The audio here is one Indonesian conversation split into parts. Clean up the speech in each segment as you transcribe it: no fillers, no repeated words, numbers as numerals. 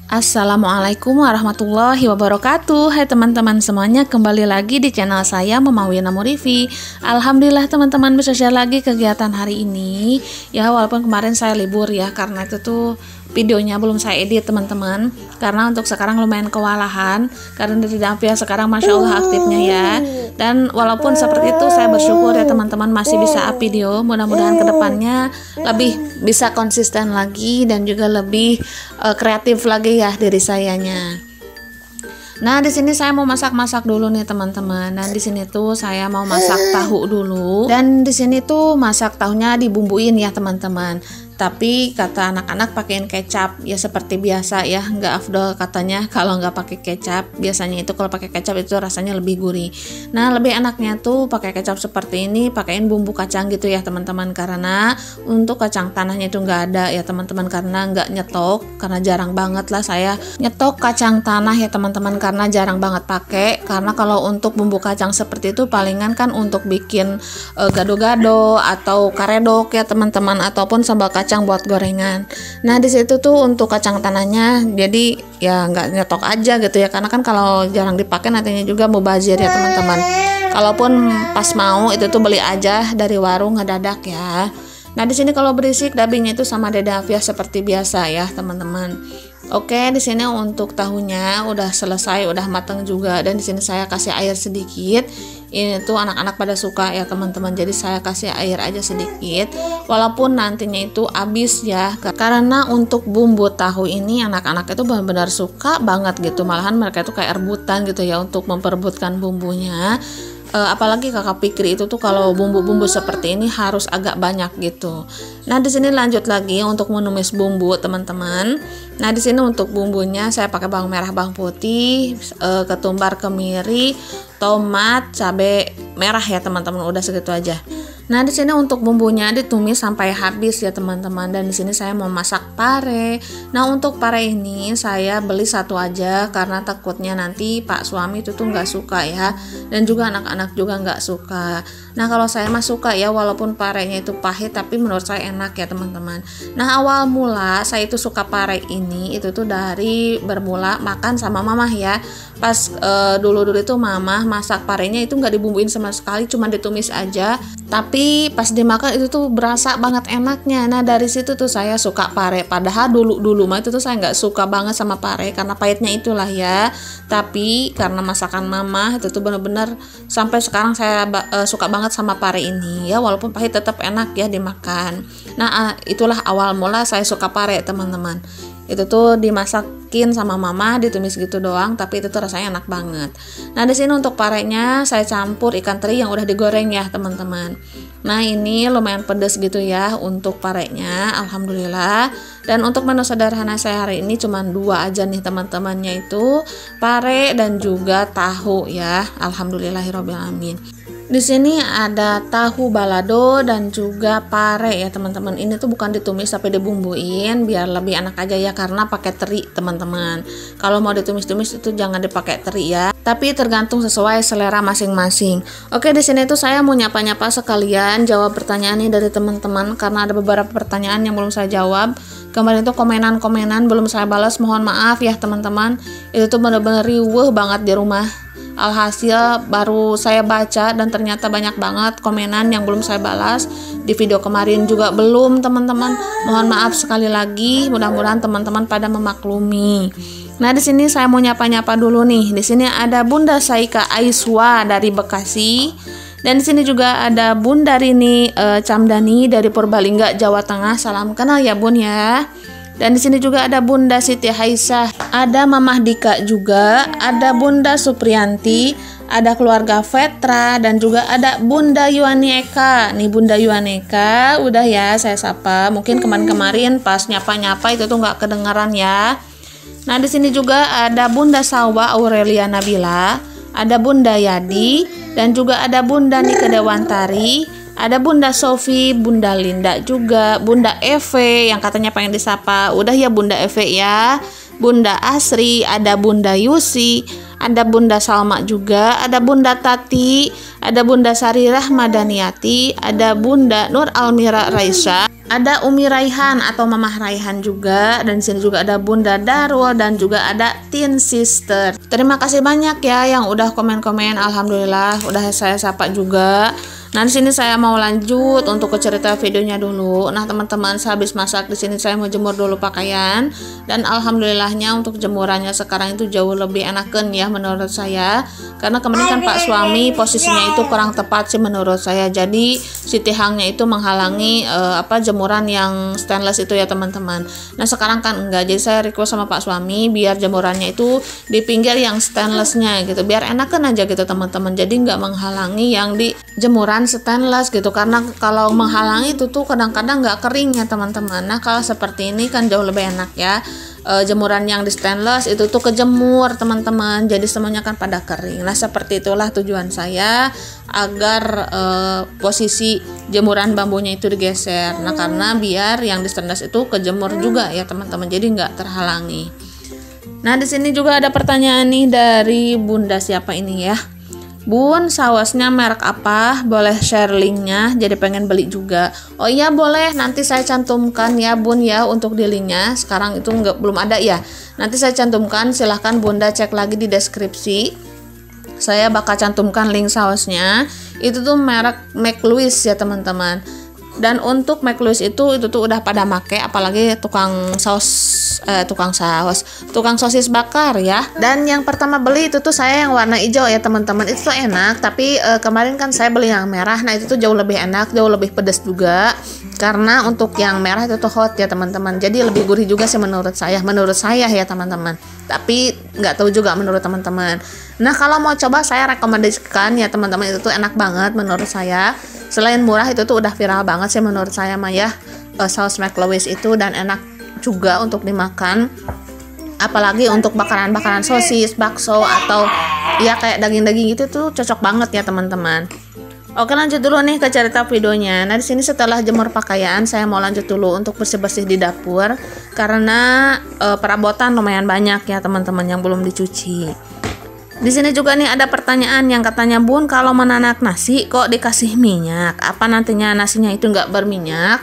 Assalamualaikum warahmatullahi wabarakatuh. Hai teman-teman semuanya, kembali lagi di channel saya Mama Wina Murifi. Alhamdulillah teman-teman bisa share lagi kegiatan hari ini. Ya walaupun kemarin saya libur ya, karena itu tuh videonya belum saya edit teman-teman. Karena untuk sekarang lumayan kewalahan, karena dari Davia sekarang Masya Allah aktifnya ya. Dan walaupun seperti itu saya bersyukur ya teman-teman masih bisa up video. Mudah-mudahan kedepannya lebih bisa konsisten lagi dan juga lebih kreatif lagi ya dari sayanya. Nah, di sini saya mau masak-masak dulu nih teman-teman. Dan di sini tuh saya mau masak tahu dulu. Dan di sini tuh masak tahunya dibumbuin ya teman-teman. Tapi kata anak-anak pakein kecap ya seperti biasa ya, nggak afdol katanya kalau nggak pakai kecap. Biasanya itu kalau pakai kecap itu rasanya lebih gurih. Nah, lebih enaknya tuh pakai kecap seperti ini, pakein bumbu kacang gitu ya teman-teman, karena untuk kacang tanahnya itu nggak ada ya teman-teman, karena nggak nyetok, karena jarang banget lah saya nyetok kacang tanah ya teman-teman, karena jarang banget pakai. Karena kalau untuk bumbu kacang seperti itu palingan kan untuk bikin gado-gado atau karedok ya teman-teman, ataupun sambal kacang buat gorengan. Nah, di situ tuh untuk kacang tanahnya jadi ya nggak nyetok aja gitu ya, karena kan kalau jarang dipakai nantinya juga mubazir ya teman-teman. Kalaupun pas mau itu tuh beli aja dari warung ngedadak ya. Nah, di sini kalau berisik dabinya itu sama Dede Afia seperti biasa ya teman-teman. Oke, di sini untuk tahunya udah selesai, udah matang juga, dan di sini saya kasih air sedikit. Ini tuh anak-anak pada suka ya teman-teman, jadi saya kasih air aja sedikit, walaupun nantinya itu habis ya, karena untuk bumbu tahu ini anak-anak itu benar-benar suka banget gitu, malahan mereka itu kayak rebutan gitu ya untuk memperebutkan bumbunya. Apalagi kakak Fikri itu tuh kalau bumbu-bumbu seperti ini harus agak banyak gitu. Nah, di sini lanjut lagi untuk menumis bumbu teman-teman. Nah, di sini untuk bumbunya saya pakai bawang merah, bawang putih, ketumbar, kemiri, tomat, cabai merah ya teman-teman. Udah segitu aja. Nah, di sini untuk bumbunya ditumis sampai habis ya teman-teman, dan di sini saya mau masak pare. Nah, untuk pare ini saya beli satu aja karena takutnya nanti Pak suami itu tuh nggak suka ya, dan juga anak-anak juga nggak suka. Nah, kalau saya mah suka ya, walaupun parenya itu pahit tapi menurut saya enak ya teman-teman. Nah, awal mula saya itu suka pare ini itu tuh dari bermula makan sama mamah ya. Pas dulu-dulu itu mamah masak parenya itu nggak dibumbuin sama sekali, cuma ditumis aja. Tapi pas dimakan itu tuh berasa banget enaknya. Nah, dari situ tuh saya suka pare. Padahal dulu mah itu tuh saya nggak suka banget sama pare karena pahitnya itulah ya. Tapi karena masakan mama itu tuh bener-bener sampai sekarang saya suka banget sama pare ini ya, walaupun pahit tetap enak ya dimakan. Nah, itulah awal mula saya suka pare teman-teman. Itu tuh dimasakin sama mama, ditumis gitu doang, tapi itu tuh rasanya enak banget. Nah, di sini untuk parenya saya campur ikan teri yang udah digoreng ya teman-teman. Nah, ini lumayan pedas gitu ya untuk parenya, alhamdulillah. Dan untuk menu sederhana saya hari ini cuma 2 aja nih teman-temannya, itu pare dan juga tahu ya, alhamdulillahirobbilalamin. Di sini ada tahu balado dan juga pare ya teman-teman. Ini tuh bukan ditumis tapi dibumbuin biar lebih enak aja ya, karena pakai teri teman-teman. Kalau mau ditumis-tumis itu jangan dipakai teri ya, tapi tergantung sesuai selera masing-masing. Oke, di sini tuh saya mau nyapa-nyapa sekalian jawab pertanyaan nih dari teman-teman, karena ada beberapa pertanyaan yang belum saya jawab. Kemarin tuh komenan-komenan belum saya balas, mohon maaf ya teman-teman. Itu tuh bener-bener riweuh banget di rumah. Alhasil baru saya baca dan ternyata banyak banget komenan yang belum saya balas. Di video kemarin juga belum teman-teman. Mohon maaf sekali lagi. Mudah-mudahan teman-teman pada memaklumi. Nah, di sini saya mau nyapa-nyapa dulu nih. Di sini ada Bunda Saika Aiswa dari Bekasi. Dan di sini juga ada Bunda Rini Camdani dari Purbalingga, Jawa Tengah. Salam kenal ya Bun ya. Dan di sini juga ada Bunda Siti Haisah, ada Mamah Dika juga, ada Bunda Supriyanti, ada keluarga Vetra, dan juga ada Bunda Yuani Eka. Nih Bunda Yuani Eka, udah ya saya sapa. Mungkin kemarin-kemarin pas nyapa-nyapa itu tuh nggak kedengaran ya. Nah, di sini juga ada Bunda Sawa Aurelia Nabila, ada Bunda Yadi, dan juga ada Bunda Nike Dewantari. Ada Bunda Sofi, Bunda Linda juga, Bunda Eve yang katanya pengen disapa. Udah ya Bunda Eve ya. Bunda Asri, ada Bunda Yusi, ada Bunda Salma juga, ada Bunda Tati, ada Bunda Sarirah Madaniati, ada Bunda Nur Almira Raisa, ada Umi Raihan atau Mamah Raihan juga, dan di sini juga ada Bunda Darul dan juga ada Tin Sister. Terima kasih banyak ya yang udah komen-komen, alhamdulillah udah saya sapa juga. Nah, di sini saya mau lanjut untuk ke cerita videonya dulu. Nah, teman-teman, sehabis masak di sini saya mau jemur dulu pakaian, dan alhamdulillahnya untuk jemurannya sekarang itu jauh lebih enakan ya menurut saya. Karena kemarin kan Pak suami posisinya itu kurang tepat sih menurut saya. Jadi si tihangnya itu menghalangi jemuran yang stainless itu ya teman-teman. Nah, sekarang kan enggak. Jadi saya request sama Pak suami biar jemurannya itu di pinggir yang stainlessnya gitu. Biar enakan aja gitu teman-teman. Jadi nggak menghalangi yang di jemuran stainless gitu, karena kalau menghalangi itu tuh kadang-kadang nggak kering ya teman-teman. Nah, kalau seperti ini kan jauh lebih enak ya. Jemuran yang di stainless itu tuh kejemur teman-teman, jadi semuanya kan pada kering. Nah, seperti itulah tujuan saya agar posisi jemuran bambunya itu digeser. Nah, karena biar yang di stainless itu kejemur juga ya teman-teman, jadi nggak terhalangi. Nah, di sini juga ada pertanyaan nih dari Bunda siapa ini ya. Bun, sausnya merek apa? Boleh share linknya, jadi pengen beli juga. Oh iya boleh, nanti saya cantumkan ya Bun ya untuk di linknya. Sekarang itu belum ada ya. Nanti saya cantumkan, silahkan Bunda cek lagi di deskripsi. Saya bakal cantumkan link sausnya. Itu tuh merek McLouis ya teman-teman. Dan untuk McLouis itu tuh udah pada make, apalagi tukang sosis bakar ya. Dan yang pertama beli itu tuh saya yang warna hijau ya teman-teman. Itu tuh enak, tapi kemarin kan saya beli yang merah. Nah, itu tuh jauh lebih enak, jauh lebih pedas juga. Karena untuk yang merah itu tuh hot ya teman-teman. Jadi lebih gurih juga sih menurut saya ya teman-teman. Tapi nggak tahu juga menurut teman-teman. Nah, kalau mau coba saya rekomendasikan ya teman-teman, itu tuh enak banget menurut saya. Selain murah itu tuh udah viral banget sih menurut saya mah ya, saus McLouis itu, dan enak juga untuk dimakan. Apalagi untuk bakaran-bakaran sosis, bakso, atau ya kayak daging-daging gitu tuh cocok banget ya teman-teman. Oke, lanjut dulu nih ke cerita videonya. Nah, di sini setelah jemur pakaian, saya mau lanjut dulu untuk bersih-bersih di dapur karena perabotan lumayan banyak ya teman-teman yang belum dicuci. Di sini juga nih ada pertanyaan yang katanya, Bun, kalau menanak nasi kok dikasih minyak? Apa nantinya nasinya itu nggak berminyak?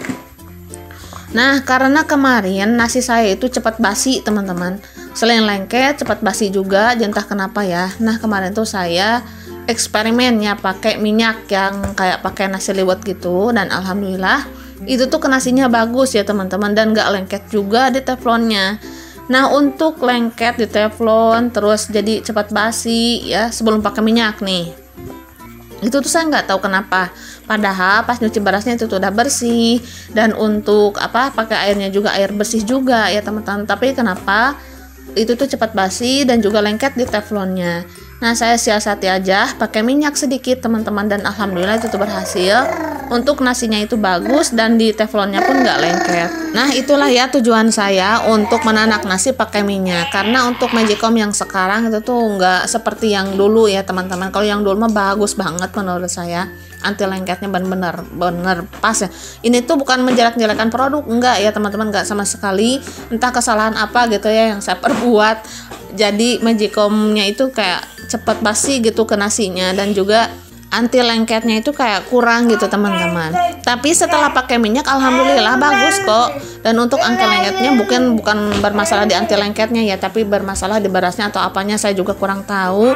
Nah, karena kemarin nasi saya itu cepat basi teman-teman. Selain lengket, cepat basi juga, entah kenapa ya. Nah, kemarin tuh saya eksperimennya pakai minyak yang kayak pakai nasi liwet gitu, dan alhamdulillah itu tuh nasinya bagus ya teman-teman, dan nggak lengket juga di teflonnya. Nah, untuk lengket di teflon terus jadi cepat basi ya sebelum pakai minyak nih, itu tuh saya nggak tahu kenapa. Padahal pas nyuci berasnya itu tuh udah bersih, dan untuk pakai airnya juga air bersih juga ya teman-teman. Tapi kenapa itu tuh cepat basi dan juga lengket di teflonnya? Nah, saya siasati aja pakai minyak sedikit teman-teman, dan alhamdulillah itu tuh berhasil. Untuk nasinya itu bagus dan di teflonnya pun nggak lengket. Nah, itulah ya tujuan saya untuk menanak nasi pakai minyak. Karena untuk magicom yang sekarang itu tuh nggak seperti yang dulu ya teman-teman. Kalau yang dulu mah bagus banget menurut saya. Anti lengketnya bener pas ya. Ini tuh bukan menjelek-jelekan produk, enggak ya teman-teman, enggak sama sekali. Entah kesalahan apa gitu ya yang saya perbuat. Jadi magicomnya itu kayak cepet basi gitu ke nasinya, dan juga anti lengketnya itu kayak kurang gitu teman-teman. Tapi setelah pakai minyak alhamdulillah bagus kok. Dan untuk anti lengketnya bukan bermasalah di anti lengketnya ya, tapi bermasalah di berasnya atau apanya saya juga kurang tahu.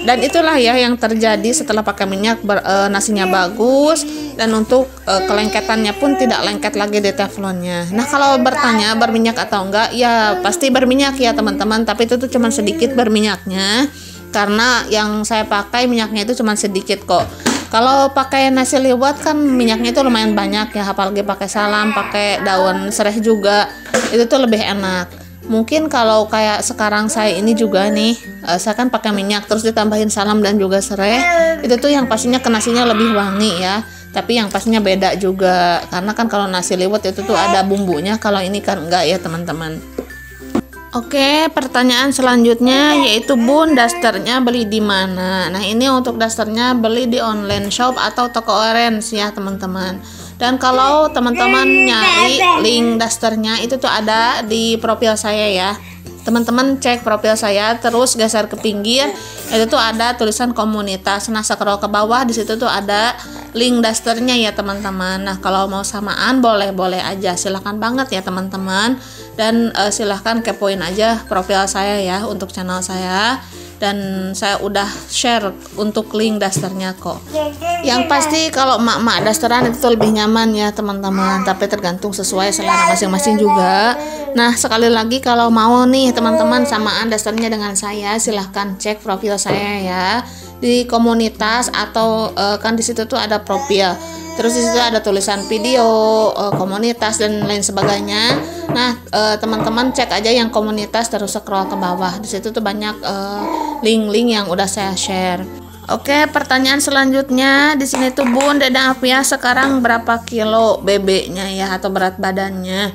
Dan itulah ya yang terjadi setelah pakai minyak, nasinya bagus, dan untuk kelengketannya pun tidak lengket lagi di teflonnya. Nah, kalau bertanya berminyak atau enggak, ya pasti berminyak ya teman-teman, tapi itu tuh cuma sedikit berminyaknya. Karena yang saya pakai minyaknya itu cuma sedikit kok. Kalau pakai nasi liwet kan minyaknya itu lumayan banyak ya, apalagi pakai salam, pakai daun serai juga, itu tuh lebih enak. Mungkin kalau kayak sekarang saya ini juga nih, saya kan pakai minyak terus ditambahin salam dan juga serai, itu tuh yang pastinya ke nasinya lebih wangi ya. Tapi yang pastinya beda juga, karena kan kalau nasi liwet itu tuh ada bumbunya, kalau ini kan enggak ya teman-teman. Oke, pertanyaan selanjutnya yaitu, Bun, dasternya beli di mana? Nah, ini untuk dasternya beli di online shop atau toko orange ya teman-teman. Dan kalau teman-teman nyari link dasternya itu tuh ada di profil saya ya. teman-teman cek profil saya, terus geser ke pinggir, itu tuh ada tulisan komunitas. Nah, scroll ke bawah, di situ tuh ada link dasternya ya teman-teman. Nah, kalau mau samaan boleh aja, silahkan banget ya teman-teman. Dan silahkan kepoin aja profil saya ya untuk channel saya. Dan saya udah share untuk link dasternya kok. Yang pasti kalau emak-emak dasteran itu lebih nyaman ya teman-teman, tapi tergantung sesuai selera masing-masing juga. Nah, sekali lagi kalau mau nih teman-teman samaan dasternya dengan saya, silahkan cek profil saya ya di komunitas atau kan di situ tuh ada profil. Terus di situ ada tulisan video, komunitas dan lain sebagainya. Nah, teman-teman cek aja yang komunitas, terus scroll ke bawah. Di situ tuh banyak link-link yang udah saya share. Oke, pertanyaan selanjutnya di sini tuh Bun, Deda Afia sekarang berapa kilo bebeknya ya atau berat badannya?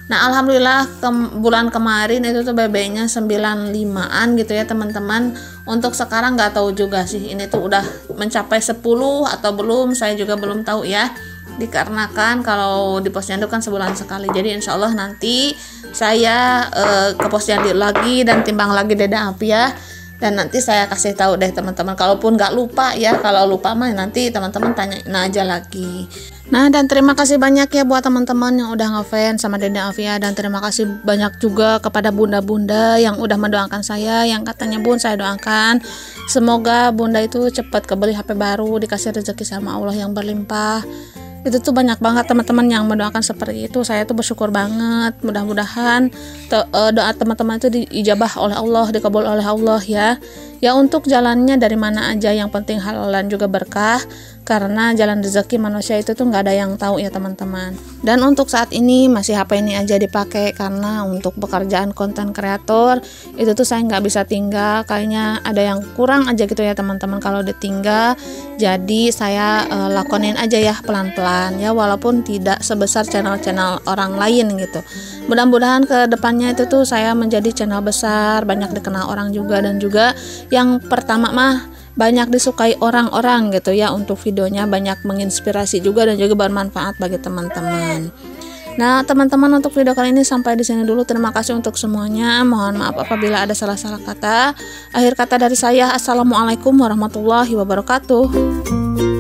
Nah, alhamdulillah bulan kemarin itu tuh bebeknya 95-an gitu ya teman-teman. Untuk sekarang nggak tahu juga sih ini tuh udah mencapai 10 atau belum, saya juga belum tahu ya. Dikarenakan kalau di posyandu kan sebulan sekali. Jadi insya Allah nanti saya ke posyandu lagi dan timbang lagi Deda Afia. Dan nanti saya kasih tahu deh teman-teman. Kalaupun nggak lupa ya, kalau lupa mah nanti teman-teman tanyain aja lagi. Nah, dan terima kasih banyak ya buat teman-teman yang udah ngefans sama Deda Afia, dan terima kasih banyak juga kepada bunda-bunda yang udah mendoakan saya, yang katanya Bun saya doakan semoga bunda itu cepat kebeli HP baru, dikasih rezeki sama Allah yang berlimpah. Itu tuh banyak banget teman-teman yang mendoakan seperti itu. Saya tuh bersyukur banget. Mudah-mudahan doa teman-teman itu diijabah oleh Allah, dikabul oleh Allah ya. Ya, untuk jalannya dari mana aja, yang penting halal dan juga berkah. Karena jalan rezeki manusia itu tuh nggak ada yang tahu ya teman-teman. Dan untuk saat ini masih HP ini aja dipakai, karena untuk pekerjaan konten kreator itu tuh saya nggak bisa tinggal. Kayaknya ada yang kurang aja gitu ya teman-teman kalau ditinggal. Jadi saya lakonin aja ya pelan-pelan ya, walaupun tidak sebesar channel-channel orang lain gitu. Mudah-mudahan ke depannya itu tuh saya menjadi channel besar, banyak dikenal orang juga, dan juga yang pertama mah banyak disukai orang-orang gitu ya. Untuk videonya banyak menginspirasi juga dan juga bermanfaat bagi teman-teman. Nah, teman-teman, untuk video kali ini sampai di sini dulu. Terima kasih untuk semuanya. Mohon maaf apabila ada salah-salah kata. Akhir kata dari saya, assalamualaikum warahmatullahi wabarakatuh.